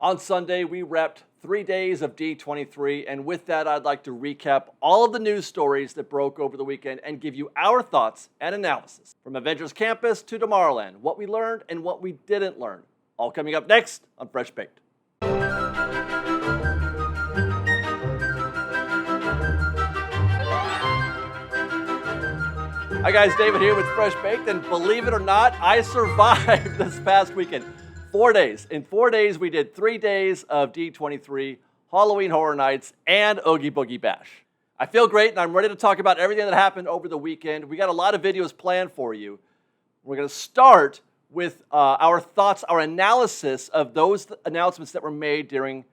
On Sunday, we wrapped 3 days of D23, and with that, I'd like to recap all of the news stories that broke over the weekend and give you our thoughts and analysis. From Avengers Campus to Tomorrowland, what we learned and what we didn't learn. All coming up next on Fresh Baked. Hi guys, David here with Fresh Baked, and believe it or not, I survived this past weekend. 4 days. In 4 days, we did 3 days of D23, Halloween Horror Nights, and Oogie Boogie Bash. I feel great, and I'm ready to talk about everything that happened over the weekend. We got a lot of videos planned for you. We're going to start with our thoughts, our analysis of those announcements that were made during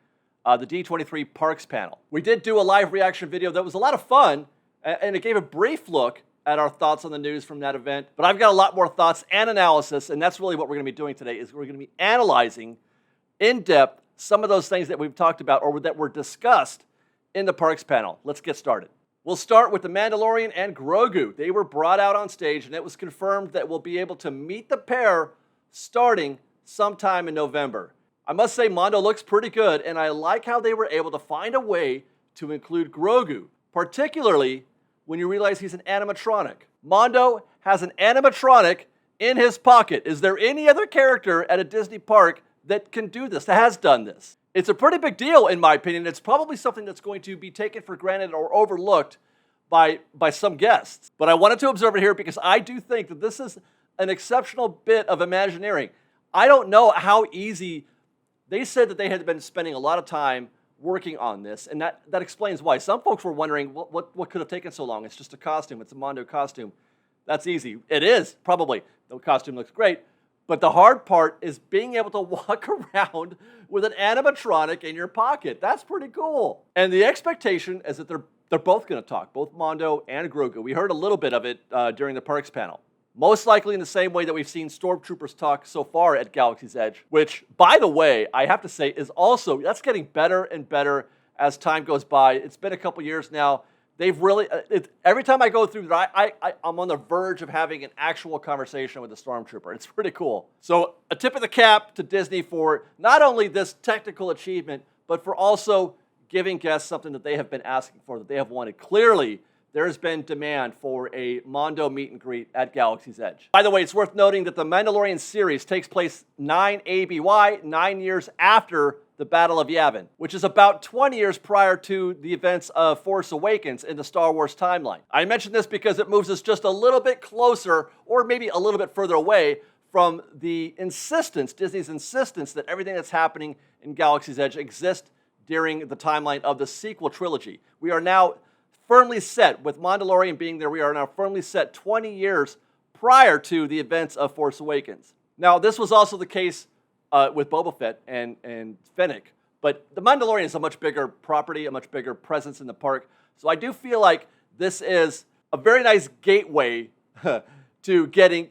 the D23 Parks panel. We did do a live reaction video that was a lot of fun, and it gave a brief look at our thoughts on the news from that event. But I've got a lot more thoughts and analysis, and that's really what we're going to be doing today, is we're going to be analyzing in depth some of those things that we've talked about or that were discussed in the Parks panel. Let's get started. We'll start with the Mandalorian and Grogu. They were brought out on stage, and it was confirmed that we'll be able to meet the pair starting sometime in November. I must say, Mando looks pretty good, and I like how they were able to find a way to include Grogu, particularly when you realize he's an animatronic. Mando has an animatronic in his pocket. Is there any other character at a Disney park that can do this, that has done this? It's a pretty big deal, in my opinion. It's probably something that's going to be taken for granted or overlooked by some guests. But I wanted to observe it here because I do think that this is an exceptional bit of Imagineering. I don't know how easy. They said that they had been spending a lot of time working on this, and that explains why. Some folks were wondering what could have taken so long. It's just a costume. It's a Mando costume. That's easy. It is, probably. The costume looks great. But the hard part is being able to walk around with an animatronic in your pocket. That's pretty cool. And the expectation is that they're both going to talk, both Mando and Grogu. We heard a little bit of it during the Parks panel. Most likely in the same way that we've seen Stormtroopers talk so far at Galaxy's Edge, which, by the way, I have to say is also, that's getting better and better as time goes by. It's been a couple years now. They've really, every time I go through there, I'm on the verge of having an actual conversation with a Stormtrooper. It's pretty cool. So a tip of the cap to Disney for not only this technical achievement, but for also giving guests something that they have been asking for, that they have wanted. Clearly, there has been demand for a Mando meet and greet at Galaxy's Edge. By the way, it's worth noting that the Mandalorian series takes place 9 ABY, 9 years after the Battle of Yavin, which is about 20 years prior to the events of Force Awakens in the Star Wars timeline. I mention this because it moves us just a little bit closer, or maybe a little bit further away, from the insistence, Disney's insistence, that everything that's happening in Galaxy's Edge exists during the timeline of the sequel trilogy. We are now firmly set, with Mandalorian being there, we are now firmly set 20 years prior to the events of Force Awakens. Now, this was also the case with Boba Fett and Fennec, but the Mandalorian is a much bigger property, a much bigger presence in the park, so I do feel like this is a very nice gateway to getting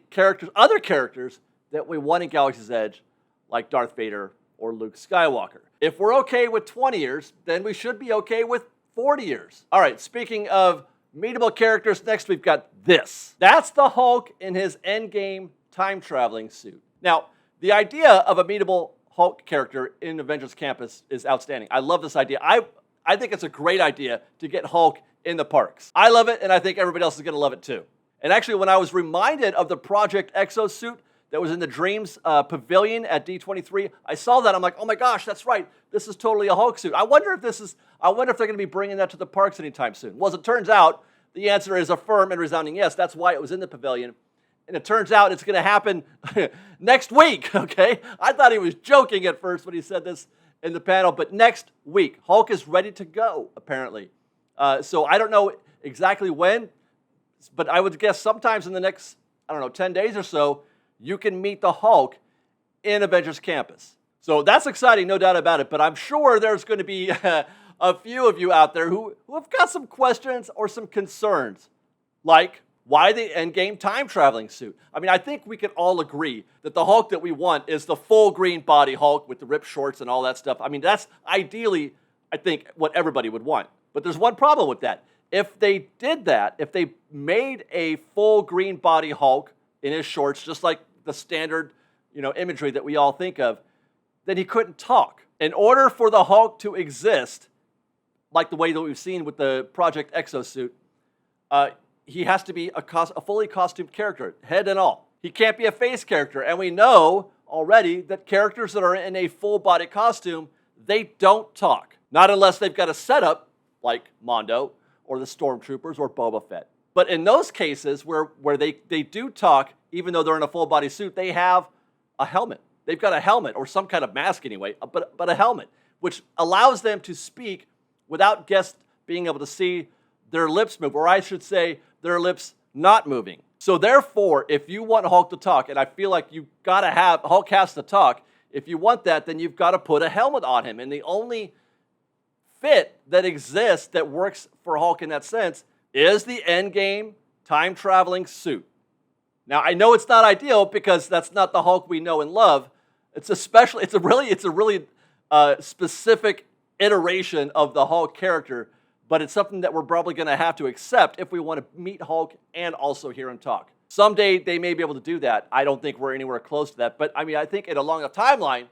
other characters that we want in Galaxy's Edge, like Darth Vader or Luke Skywalker. If we're okay with 20 years, then we should be okay with 40 years. All right, speaking of meetable characters, next we've got this. That's the Hulk in his Endgame time-traveling suit. Now, the idea of a meetable Hulk character in Avengers Campus is outstanding. I love this idea. I think it's a great idea to get Hulk in the parks. I love it, and I think everybody else is going to love it too. And actually, when I was reminded of the Project Exo suit that was in the Dreams Pavilion at D23, I saw that. I'm like, oh my gosh, that's right. This is totally a Hulk suit. I wonder if they're going to be bringing that to the parks anytime soon. Well, as it turns out, the answer is a firm and resounding yes. That's why it was in the pavilion. And it turns out it's going to happen next week, okay? I thought he was joking at first when he said this in the panel, but next week, Hulk is ready to go, apparently. So I don't know exactly when, but I would guess sometimes in the next, 10 days or so, you can meet the Hulk in Avengers Campus. So that's exciting, no doubt about it, but I'm sure there's going to be a few of you out there who have got some questions or some concerns, like, why the Endgame time-traveling suit? I mean, I think we can all agree that the Hulk that we want is the full green body Hulk with the ripped shorts and all that stuff. I mean, that's ideally, I think, what everybody would want. But there's one problem with that. If they did that, if they made a full green body Hulk in his shorts, just like the standard, imagery that we all think of, then he couldn't talk. In order for the Hulk to exist, like the way that we've seen with the Project Exosuit, he has to be a fully costumed character, head and all. He can't be a face character, and we know already that characters that are in a full-body costume, they don't talk. Not unless they've got a setup, like Mondo, or the Stormtroopers, or Boba Fett. But in those cases where they do talk, even though they're in a full-body suit, they have a helmet. They've got a helmet, or some kind of mask anyway, but a helmet, which allows them to speak without guests being able to see their lips move, or I should say, their lips not moving. So therefore, if you want Hulk to talk, and I feel like you've got to have, Hulk has to talk, if you want that, then you've got to put a helmet on him. And the only fit that exists that works for Hulk in that sense is the Endgame time-traveling suit. Now, I know it's not ideal because that's not the Hulk we know and love. It's a really specific iteration of the Hulk character, but it's something that we're probably going to have to accept if we want to meet Hulk and also hear him talk. Someday they may be able to do that. I don't think we're anywhere close to that, but I mean, I think along a timeline,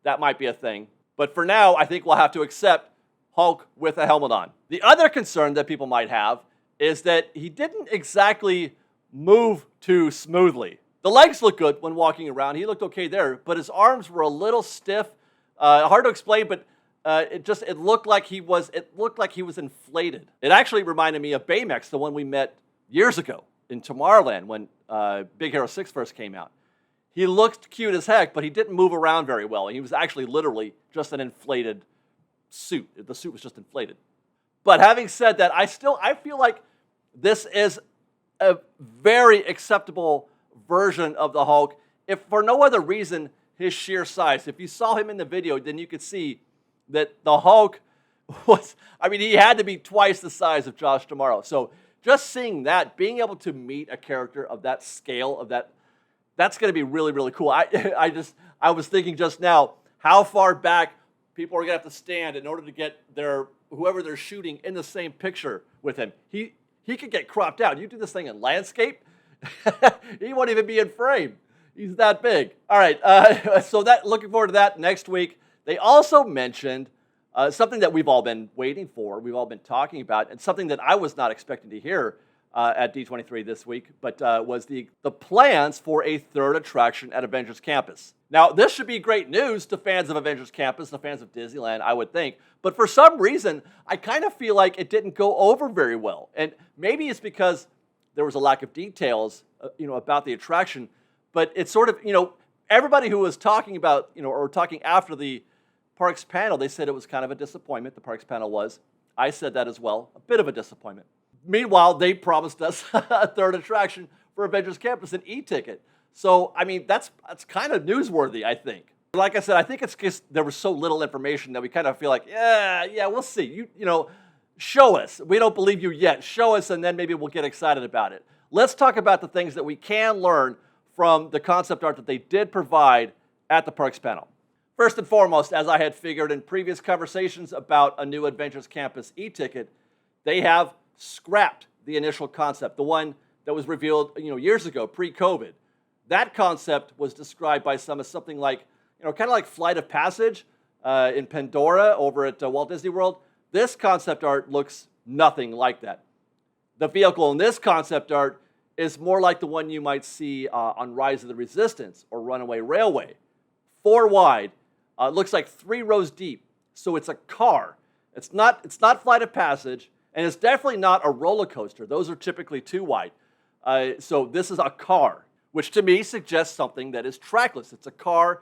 that might be a thing. But for now, I think we'll have to accept Hulk with a helmet on. The other concern that people might have is that he didn't exactly move too smoothly. The legs look good when walking around. He looked okay there, but his arms were a little stiff. Hard to explain, but it looked like he was inflated. It actually reminded me of Baymax, the one we met years ago in Tomorrowland when Big Hero 6 first came out. He looked cute as heck, but he didn't move around very well. He was actually literally just an inflated suit. The suit was just inflated. But having said that, I feel like this is a very acceptable version of the Hulk, if for no other reason, his sheer size. If you saw him in the video, then you could see that the Hulk he had to be twice the size of Josh D'Amaro. So just seeing that, being able to meet a character of that scale, that's going to be really, really cool. I was thinking just now how far back people are going to have to stand in order to get whoever they're shooting in the same picture with him. He could get cropped out. You do this thing in landscape, he won't even be in frame. He's that big. All right, so looking forward to that next week. They also mentioned something that we've all been waiting for, we've all been talking about, and something that I was not expecting to hear at D23 this week, but was the plans for a third attraction at Avengers Campus. Now, this should be great news to fans of Avengers Campus, the fans of Disneyland, I would think. But for some reason, I kind of feel like it didn't go over very well. And maybe it's because there was a lack of details, about the attraction. But it's sort of, everybody who was talking about, or talking after the Parks panel, they said it was kind of a disappointment. The Parks panel was. I said that as well. A bit of a disappointment. Meanwhile, they promised us a third attraction for Avengers Campus, an e-ticket. So, I mean, that's kind of newsworthy, I think. Like I said, I think it's just there was so little information that we kind of feel like, yeah, we'll see. Show us. We don't believe you yet. Show us, and then maybe we'll get excited about it. Let's talk about the things that we can learn from the concept art that they did provide at the Parks panel. First and foremost, as I had figured in previous conversations about a new Avengers Campus e-ticket, they have scrapped the initial concept, the one that was revealed, years ago, pre-COVID. That concept was described by some as something like, kind of like Flight of Passage in Pandora over at Walt Disney World. This concept art looks nothing like that. The vehicle in this concept art is more like the one you might see on Rise of the Resistance or Runaway Railway. 4 wide, looks like 3 rows deep, so it's a car. It's not Flight of Passage, and it's definitely not a roller coaster. Those are typically 2 wide. So this is a car, which to me suggests something that is trackless. It's a car,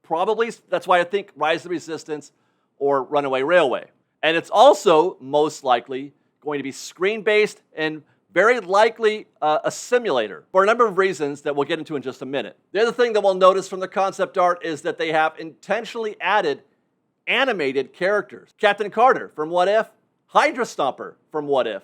probably, that's why I think Rise of the Resistance or Runaway Railway. And it's also most likely going to be screen-based and very likely a simulator for a number of reasons that we'll get into in just a minute. The other thing that we'll notice from the concept art is that they have intentionally added animated characters. Captain Carter from What If, Hydra Stomper from What If,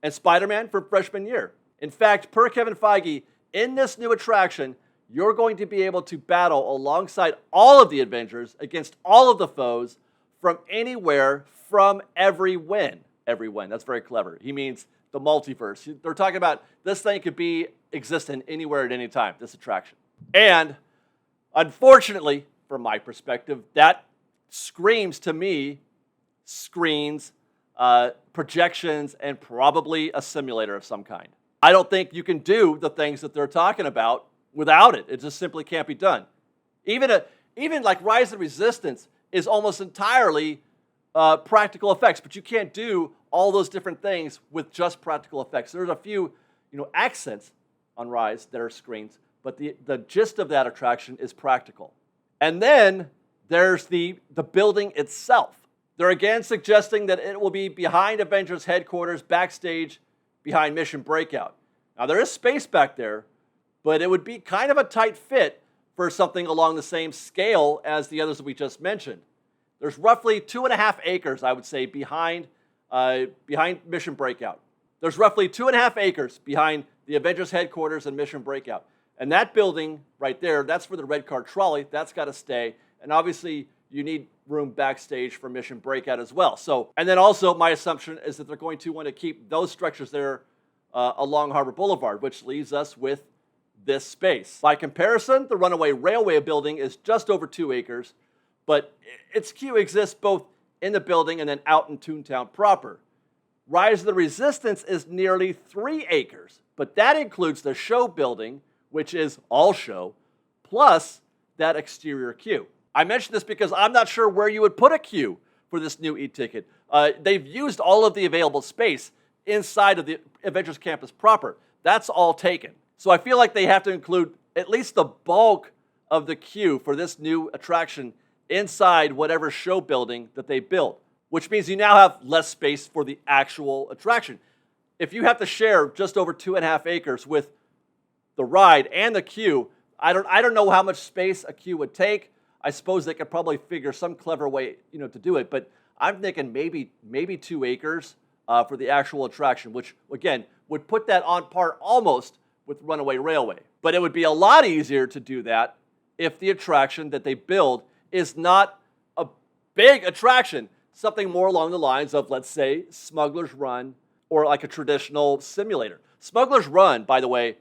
and Spider-Man from Freshman Year. In fact, per Kevin Feige, in this new attraction, you're going to be able to battle alongside all of the Avengers against all of the foes from anywhere, from every win. Every win, that's very clever. He means the multiverse. They're talking about this thing could be existent anywhere at any time, this attraction. And unfortunately, from my perspective, that screams to me, screens, projections, and probably a simulator of some kind. I don't think you can do the things that they're talking about without it. It just simply can't be done. Even like Rise of Resistance is almost entirely practical effects, but you can't do all those different things with just practical effects. There's a few, accents on Rise that are screens, but the gist of that attraction is practical. And then there's the building itself. They're again suggesting that it will be behind Avengers headquarters, backstage, behind Mission Breakout. Now there is space back there, but it would be kind of a tight fit for something along the same scale as the others that we just mentioned. There's roughly 2.5 acres, I would say, behind Mission Breakout. There's roughly 2.5 acres behind the Avengers headquarters and Mission Breakout. And that building right there, that's for the red car trolley. That's got to stay. And obviously, you need room backstage for Mission Breakout as well. And then also, my assumption is that they're going to want to keep those structures there along Harbor Boulevard, which leaves us with this space. By comparison, the Runaway Railway building is just over 2 acres, but its queue exists both in the building and then out in Toontown proper. Rise of the Resistance is nearly 3 acres, but that includes the show building, which is all show, plus that exterior queue. I mention this because I'm not sure where you would put a queue for this new e-ticket. They've used all of the available space inside of the Avengers Campus proper. That's all taken. So I feel like they have to include at least the bulk of the queue for this new attraction inside whatever show building that they build, which means you now have less space for the actual attraction. If you have to share just over 2.5 acres with the ride and the queue, I don't know how much space a queue would take. I suppose they could probably figure some clever way, to do it. But I'm thinking maybe 2 acres for the actual attraction, which again would put that on par almost with Runaway Railway. But it would be a lot easier to do that if the attraction that they build is not a big attraction, something more along the lines of, let's say, Smuggler's Run or like a traditional simulator. Smuggler's Run, by the way,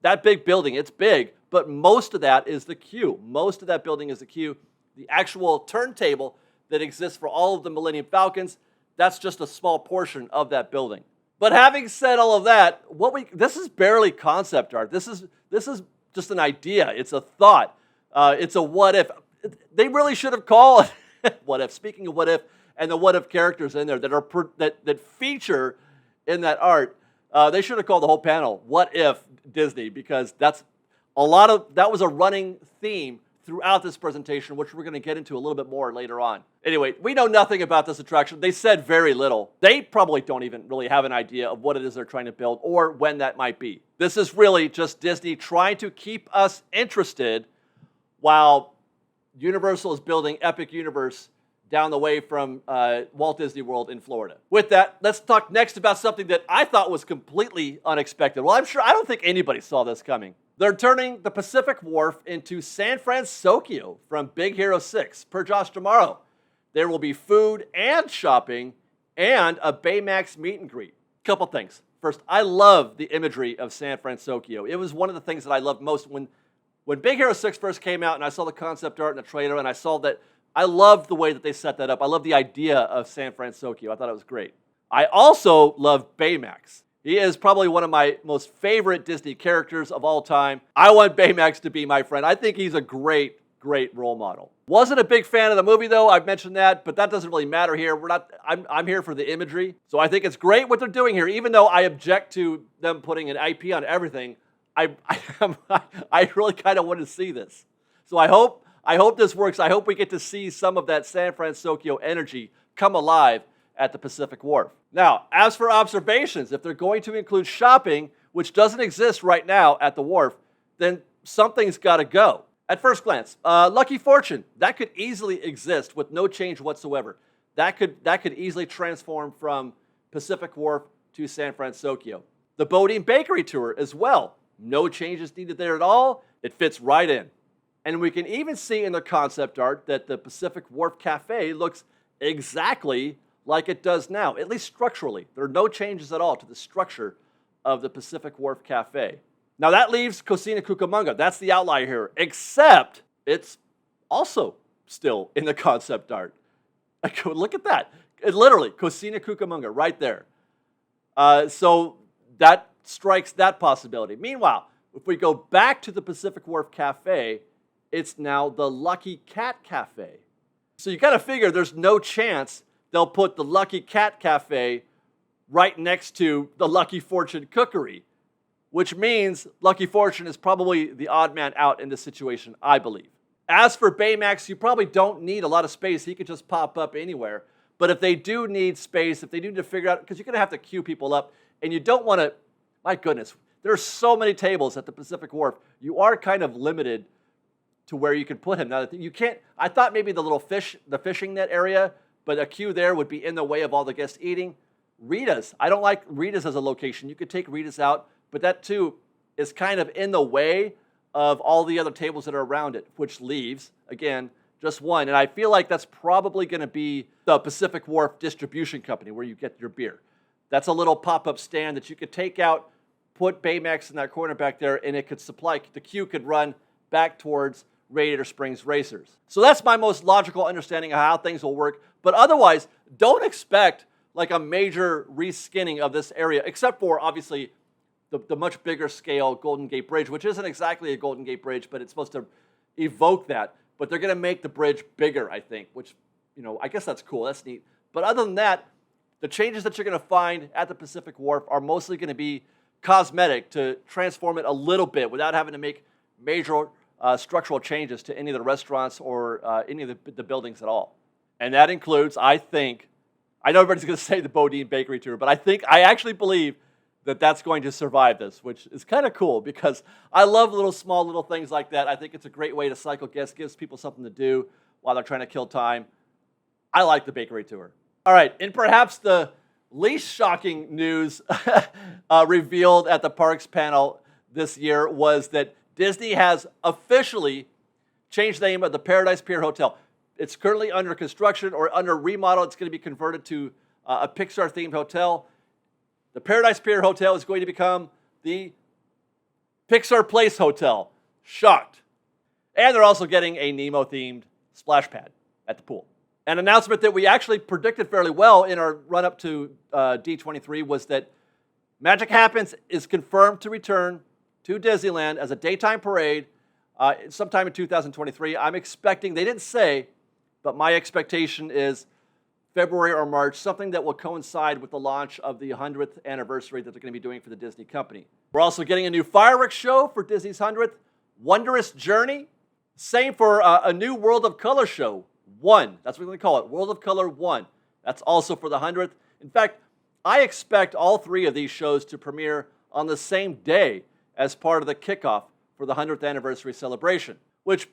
that big building, it's big, but most of that is the queue. Most of that building is the queue. The actual turntable that exists for all of the Millennium Falcons, that's just a small portion of that building. But having said all of that, this is barely concept art. This is just an idea. It's a thought. It's a what if. They really should have called what if. Speaking of what if, and the what if characters in there that feature in that art, they should have called the whole panel "What If Disney," because that was a running theme throughout this presentation, which we're going to get into a little bit more later on. Anyway, we know nothing about this attraction. They said very little. They probably don't even really have an idea of what it is they're trying to build or when that might be. This is really just Disney trying to keep us interested while Universal is building Epic Universe down the way from Walt Disney World in Florida. With that, let's talk next about something that I thought was completely unexpected. Well, I don't think anybody saw this coming. They're turning the Pacific Wharf into San Fransokyo from Big Hero 6. Per Josh D'Amaro, there will be food and shopping and a Baymax meet and greet. Couple things. First, I love the imagery of San Fransokyo. It was one of the things that I loved most when Big Hero 6 first came out and I saw the concept art and the trailer and I saw that. I loved the way that they set that up. I love the idea of San Fransokyo. I thought it was great. I also love Baymax. He is probably one of my most favorite Disney characters of all time. I want Baymax to be my friend. I think he's a great, great role model. Wasn't a big fan of the movie, though. I've mentioned that, but that doesn't really matter here. I'm here for the imagery. So I think it's great what they're doing here, even though I object to them putting an IP on everything. I really kind of want to see this. So I hope this works. I hope we get to see some of that San Fransokyo energy come alive at the Pacific Wharf. Now, as for observations, if they're going to include shopping, which doesn't exist right now at the wharf, then something's got to go. At first glance, Lucky Fortune, that could easily exist with no change whatsoever. That could easily transform from Pacific Wharf to San Fransokyo. The Bodine Bakery Tour as well. No changes needed there at all. It fits right in. And we can even see in the concept art that the Pacific Wharf Cafe looks exactly like it does now, at least structurally. There are no changes at all to the structure of the Pacific Wharf Cafe. Now that leaves Cocina Cucamonga. That's the outlier here, except it's also still in the concept art. Look at that. It literally, Cocina Cucamonga, right there. So that strikes that possibility. Meanwhile, if we go back to the Pacific Wharf Cafe, it's now the Lucky Cat Cafe. So you gotta figure there's no chance they'll put the Lucky Cat Cafe right next to the Lucky Fortune Cookery, which means Lucky Fortune is probably the odd man out in this situation, I believe. As for Baymax, you probably don't need a lot of space. He could just pop up anywhere. But if they do need space, if they need to figure out, because you're going to have to queue people up, and you don't want to, my goodness, there are so many tables at the Pacific Wharf. You are kind of limited to where you can put him. Now, you can't, I thought maybe the fishing net area, but a queue there would be in the way of all the guests eating. Rita's, I don't like Rita's as a location. You could take Rita's out, but that too is kind of in the way of all the other tables that are around it, which leaves, again, just one. And I feel like that's probably going to be the Pacific Wharf Distribution Company where you get your beer. That's a little pop-up stand that you could take out, put Baymax in that corner back there, and it could supply, the queue could run back towards Radiator Springs Racers. So that's my most logical understanding of how things will work. But otherwise, don't expect like a major reskinning of this area, except for, obviously, the much bigger scale Golden Gate Bridge, which isn't exactly a Golden Gate Bridge, but it's supposed to evoke that. But they're going to make the bridge bigger, I think, which, I guess that's cool. That's neat. But other than that, the changes that you're going to find at the Pacific Wharf are mostly going to be cosmetic to transform it a little bit without having to make major structural changes to any of the restaurants or any of the buildings at all. And that includes, I think, I know everybody's going to say the Bodine Bakery Tour, but I actually believe that that's going to survive this, which is kind of cool because I love small little things like that. I think it's a great way to cycle guests, gives people something to do while they're trying to kill time. I like the bakery tour. All right, and perhaps the least shocking news revealed at the Parks panel this year was that Disney has officially changed the name of the Paradise Pier Hotel. It's currently under construction or under remodel. It's going to be converted to a Pixar-themed hotel. The Paradise Pier Hotel is going to become the Pixar Place Hotel. Shocked. And they're also getting a Nemo-themed splash pad at the pool. An announcement that we actually predicted fairly well in our run-up to D23 was that Magic Happens is confirmed to return to Disneyland as a daytime parade sometime in 2023. I'm expecting, they didn't say, but my expectation is February or March, something that will coincide with the launch of the 100th anniversary that they're going to be doing for the Disney company. We're also getting a new fireworks show for Disney's 100th, Wondrous Journey. Same for a new World of Color show, 1. That's what we're going to call it, World of Color 1. That's also for the 100th. In fact, I expect all 3 of these shows to premiere on the same day as part of the kickoff for the 100th anniversary celebration, which,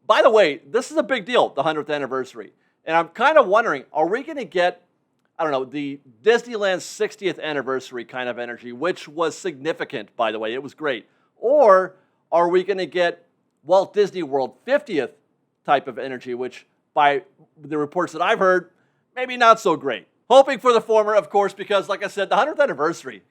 by the way, this is a big deal, the 100th anniversary. And I'm kind of wondering, are we going to get, the Disneyland 60th anniversary kind of energy, which was significant, by the way, it was great. Or are we going to get Walt Disney World 50th type of energy, which by the reports that I've heard, maybe not so great. Hoping for the former, of course, because like I said, the 100th anniversary,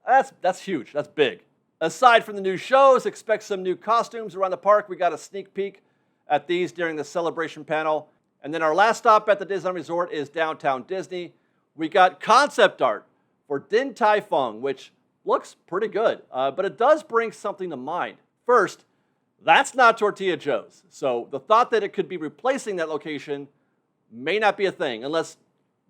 that's huge, that's big. Aside from the new shows, expect some new costumes around the park. We got a sneak peek at these during the celebration panel. And then our last stop at the Disneyland Resort is downtown Disney. We got concept art for Din Tai Fung, which looks pretty good, but it does bring something to mind. First, that's not Tortilla Joe's. So the thought that it could be replacing that location may not be a thing unless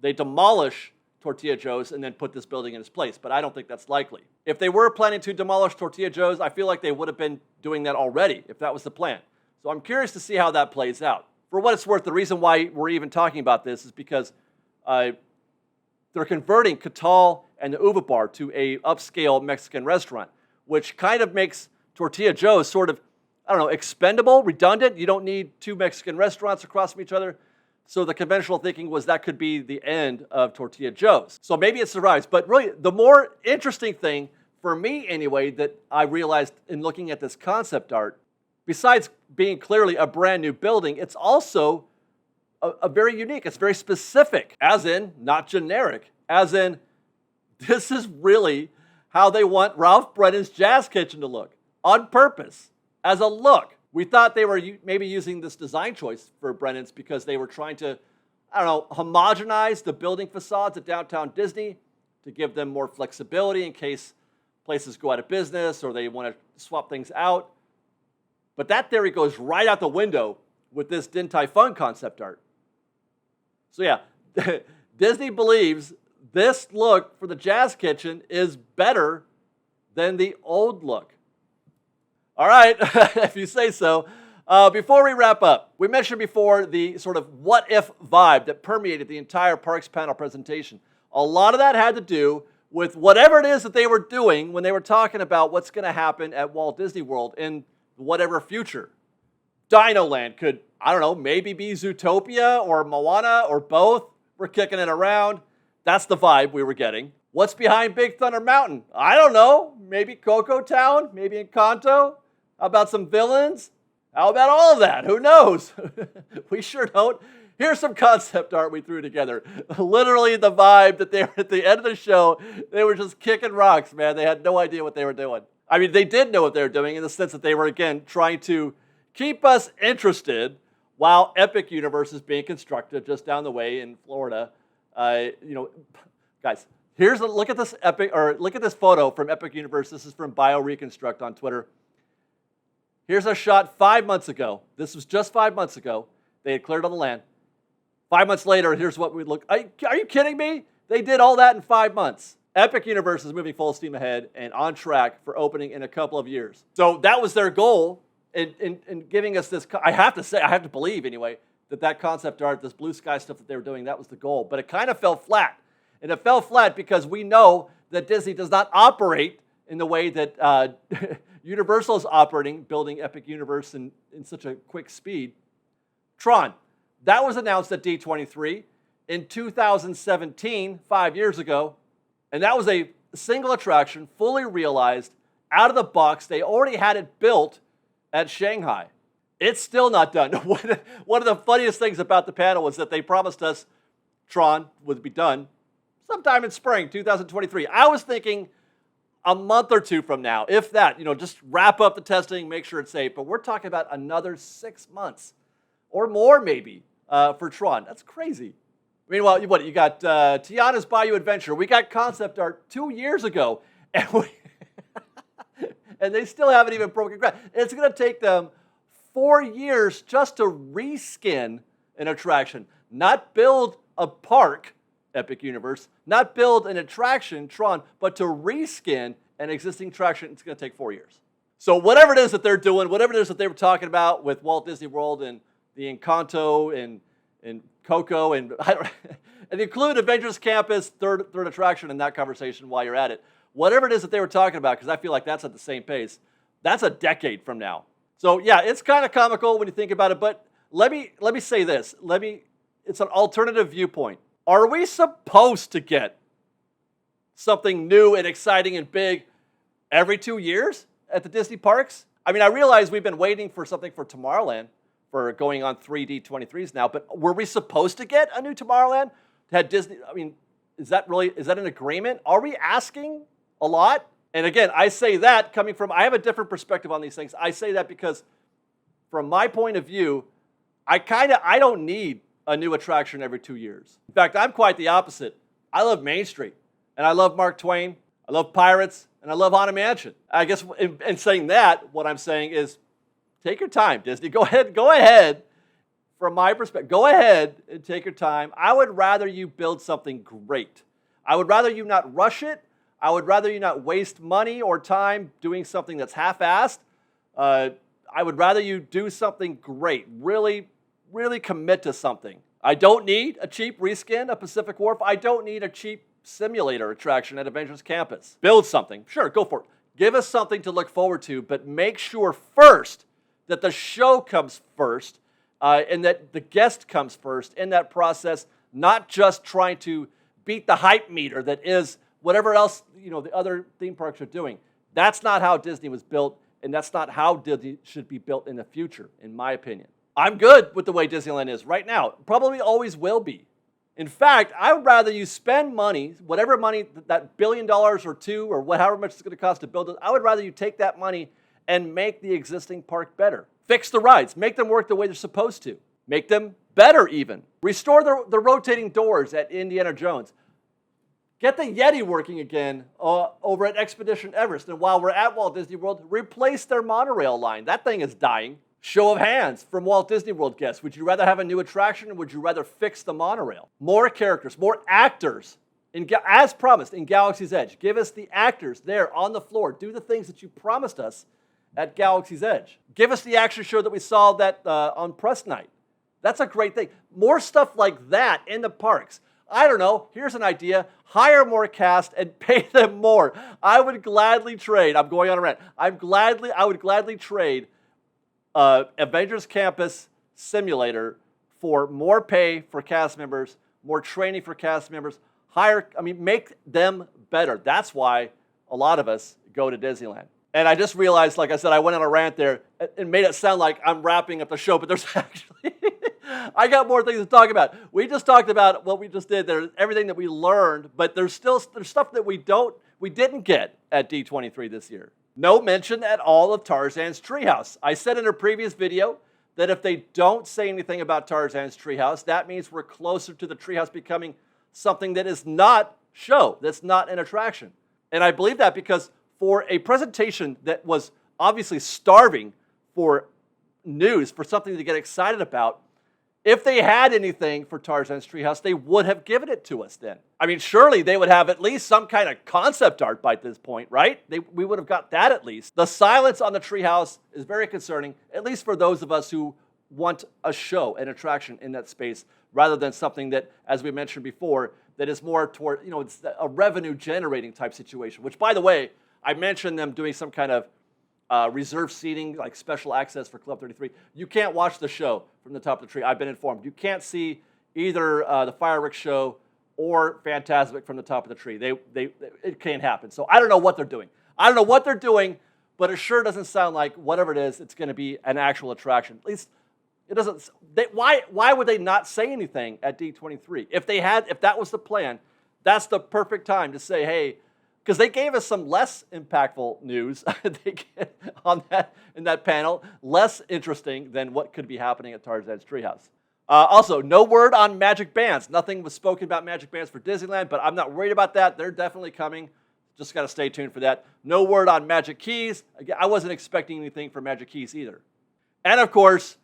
they demolish Tortilla Joe's and then put this building in its place, but I don't think that's likely. If they were planning to demolish Tortilla Joe's, I feel like they would have been doing that already if that was the plan. So I'm curious to see how that plays out. For what it's worth, the reason why we're even talking about this is because they're converting Catal and the Uva Bar to a upscale Mexican restaurant, which kind of makes Tortilla Joe's sort of, expendable, redundant. You don't need 2 Mexican restaurants across from each other. So the conventional thinking was that could be the end of Tortilla Joe's. So maybe it survives. But really, the more interesting thing, for me anyway, that I realized in looking at this concept art, besides being clearly a brand new building, it's also a very unique, it's very specific, as in, not generic, as in, this is really how they want Ralph Brennan's Jazz Kitchen to look, on purpose, as a look. We thought they were maybe using this design choice for Brennan's because they were trying to, I don't know, homogenize the building facades at downtown Disney to give them more flexibility in case places go out of business or they want to swap things out. But that theory goes right out the window with this Din Tai Fung concept art. So yeah, Disney believes this look for the Jazz Kitchen is better than the old look. All right, if you say so. Before we wrap up, we mentioned before the sort of what-if vibe that permeated the entire Parks panel presentation. A lot of that had to do with whatever it is that they were doing when they were talking about what's going to happen at Walt Disney World in whatever future. Dino Land could, I don't know, maybe be Zootopia or Moana or both. We're kicking it around. That's the vibe we were getting. What's behind Big Thunder Mountain? I don't know. Maybe Coco Town? Maybe Encanto? How about some villains? How about all of that? Who knows? We sure don't. Here's some concept art we threw together. Literally the vibe that they were at the end of the show, they were just kicking rocks, man. They had no idea what they were doing. I mean, they did know what they were doing in the sense that they were, again, trying to keep us interested while Epic Universe is being constructed just down the way in Florida. Guys, look at this photo from Epic Universe. This is from BioReconstruct on Twitter. Here's a shot 5 months ago. This was just 5 months ago. They had cleared all the land. 5 months later, here's what we look. Are you kidding me? They did all that in 5 months. Epic Universe is moving full steam ahead and on track for opening in a couple of years. So that was their goal in giving us this. I have to believe anyway, that concept art, this blue sky stuff that they were doing, that was the goal. But it kind of fell flat. And it fell flat because we know that Disney does not operate in the way that Universal is operating, building Epic Universe in such a quick speed. Tron, that was announced at D23 in 2017, 5 years ago. And that was a single attraction, fully realized, out of the box. They already had it built at Shanghai. It's still not done. One of the funniest things about the panel was that they promised us Tron would be done sometime in spring 2023. I was thinking a month or two from now, if that, just wrap up the testing, make sure it's safe. But we're talking about another 6 months or more maybe for Tron. That's crazy. Meanwhile, you got Tiana's Bayou Adventure. We got concept art 2 years ago, and and they still haven't even broken ground. It's going to take them 4 years just to reskin an attraction, not build a park, Epic Universe, not build an attraction, Tron, but to reskin an existing attraction. It's going to take 4 years. So whatever it is that they're doing, whatever it is that they were talking about with Walt Disney World and the Encanto and Coco and include Avengers Campus, third attraction in that conversation while you're at it. Whatever it is that they were talking about, because I feel like that's at the same pace, that's a decade from now. So yeah, it's kind of comical when you think about it, but let me say this. It's an alternative viewpoint. Are we supposed to get something new and exciting and big every 2 years at the Disney parks? I mean, I realize we've been waiting for something for Tomorrowland for going on 3 D23s now, but were we supposed to get a new Tomorrowland? Had Disney, I mean, is that an agreement? Are we asking a lot? And again, I say that coming from, I have a different perspective on these things. I say that because from my point of view, I don't need a new attraction every 2 years. In fact, I'm quite the opposite. I love Main Street, and I love Mark Twain, I love Pirates, and I love Haunted Mansion. I guess in saying that, what I'm saying is, take your time, Disney. Go ahead. From my perspective, go ahead and take your time. I would rather you build something great. I would rather you not rush it. I would rather you not waste money or time doing something that's half-assed. I would rather you do something great. Really, really commit to something. I don't need a cheap reskin of Pacific Wharf. I don't need a cheap simulator attraction at Avengers Campus. Build something. Sure, go for it. Give us something to look forward to, but make sure first that the show comes first and that the guest comes first in that process, not just trying to beat the hype meter that is whatever else the other theme parks are doing. That's not how Disney was built, and that's not how Disney should be built in the future, in my opinion. I'm good with the way Disneyland is right now. Probably always will be. In fact, I would rather you spend money, whatever money, that $1 billion or $2 or however much it's going to cost to build it, I would rather you take that money and make the existing park better. Fix the rides. Make them work the way they're supposed to. Make them better even. Restore the rotating doors at Indiana Jones. Get the Yeti working again over at Expedition Everest. And while we're at Walt Disney World, replace their monorail line. That thing is dying. Show of hands from Walt Disney World guests. Would you rather have a new attraction or would you rather fix the monorail? More characters, more actors. As promised in Galaxy's Edge. Give us the actors there on the floor. Do the things that you promised us at Galaxy's Edge. Give us the action show that we saw on press night. That's a great thing. More stuff like that in the parks. I don't know. Here's an idea. Hire more cast and pay them more. I would gladly trade. I'm going on a rant. I would gladly trade Avengers Campus Simulator for more pay for cast members, more training for cast members. Make them better. That's why a lot of us go to Disneyland. And I just realized, like I said, I went on a rant there and made it sound like I'm wrapping up the show, but there's actually, I got more things to talk about. We just talked about what we just did. There's everything that we learned, but there's stuff that we didn't get at D23 this year. No mention at all of Tarzan's Treehouse. I said in a previous video that if they don't say anything about Tarzan's Treehouse, that means we're closer to the Treehouse becoming something that is not show, that's not an attraction. And I believe that because for a presentation that was obviously starving for news, for something to get excited about, if they had anything for Tarzan's Treehouse, they would have given it to us then. I mean, surely they would have at least some kind of concept art by this point, right? We would have got that at least. The silence on the Treehouse is very concerning, at least for those of us who want a show, an attraction in that space, rather than something that, as we mentioned before, that is more toward, it's a revenue-generating type situation, which, by the way, I mentioned them doing some kind of reserved seating, like special access for Club 33. You can't watch the show from the top of the tree. I've been informed. You can't see either the fireworks show or Fantasmic from the top of the tree. It can't happen. So I don't know what they're doing. But it sure doesn't sound like whatever it is, it's going to be an actual attraction. At least it doesn't. Why would they not say anything at D23? If that was the plan, that's the perfect time to say, hey. Because they gave us some less impactful news in that panel, less interesting than what could be happening at Tarzan's Treehouse. Also, no word on magic bands. Nothing was spoken about magic bands for Disneyland, but I'm not worried about that. They're definitely coming. Just got to stay tuned for that. No word on Magic Keys. Again, I wasn't expecting anything for Magic Keys either. And of course,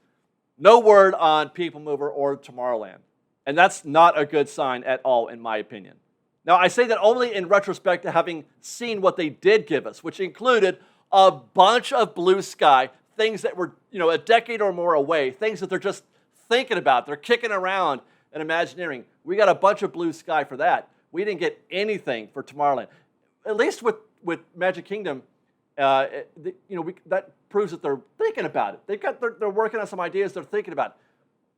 no word on People Mover or Tomorrowland. And that's not a good sign at all, in my opinion. Now, I say that only in retrospect to having seen what they did give us, which included a bunch of blue sky, things that were, a decade or more away, things that they're just thinking about. They're kicking around and Imagineering. We got a bunch of blue sky for that. We didn't get anything for Tomorrowland. At least with Magic Kingdom, that proves that they're thinking about it. They're working on some ideas. They're thinking about it.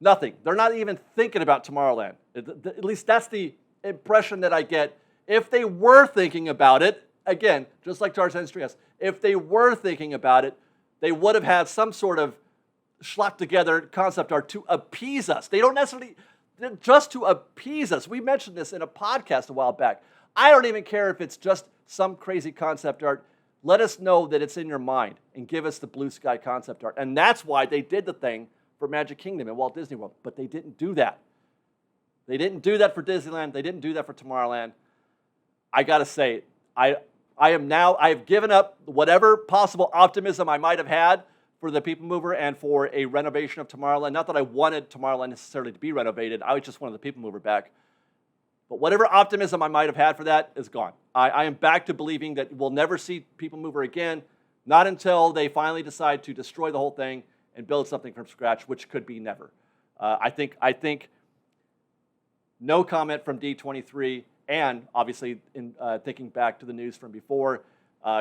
Nothing. They're not even thinking about Tomorrowland. At least that's the impression that I get. If they were thinking about it, again, just like Tarzan's Treehouse, if they were thinking about it, they would have had some sort of slapped together concept art to appease us. They don't necessarily, just to appease us. We mentioned this in a podcast a while back. I don't even care if it's just some crazy concept art. Let us know that it's in your mind and give us the blue sky concept art. And that's why they did the thing for Magic Kingdom and Walt Disney World, but they didn't do that. They didn't do that for Disneyland. They didn't do that for Tomorrowland. I got to say, I have given up whatever possible optimism I might have had for the People Mover and for a renovation of Tomorrowland. Not that I wanted Tomorrowland necessarily to be renovated. I just wanted the People Mover back. But whatever optimism I might have had for that is gone. I am back to believing that we'll never see People Mover again, not until they finally decide to destroy the whole thing and build something from scratch, which could be never. I think no comment from D23, and obviously in thinking back to the news from before,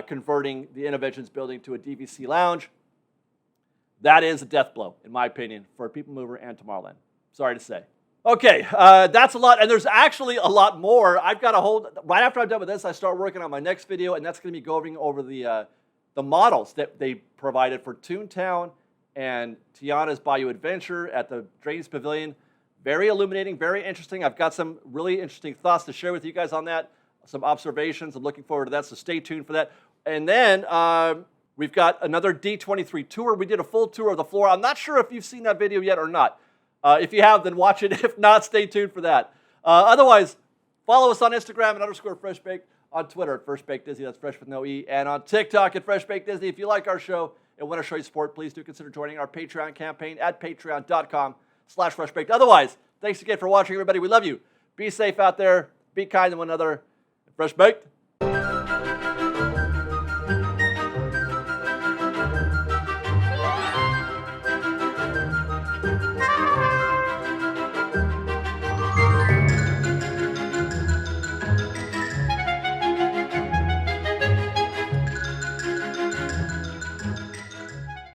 converting the Innovations building to a DVC lounge, that is a death blow, in my opinion, for People Mover and Tomorrowland. Sorry to say. Okay, that's a lot, and there's actually a lot more. I've got a whole, right after I'm done with this, I start working on my next video, and that's going to be going over the models that they provided for Toontown and Tiana's Bayou Adventure at the Drains Pavilion. Very illuminating, very interesting. I've got some really interesting thoughts to share with you guys on that, some observations. I'm looking forward to that, so stay tuned for that. And then we're We've got another D23 tour. We did a full tour of the floor. I'm not sure if you've seen that video yet or not. If you have, then watch it. If not, stay tuned for that. Otherwise, follow us on Instagram at _FreshBaked, on Twitter at FreshBakedDisney, that's fresh with no E, and on TikTok at FreshBakedDisney. If you like our show and want to show your support, please do consider joining our Patreon campaign at patreon.com/FreshBaked. Otherwise, thanks again for watching, everybody. We love you. Be safe out there. Be kind to one another. Fresh Baked.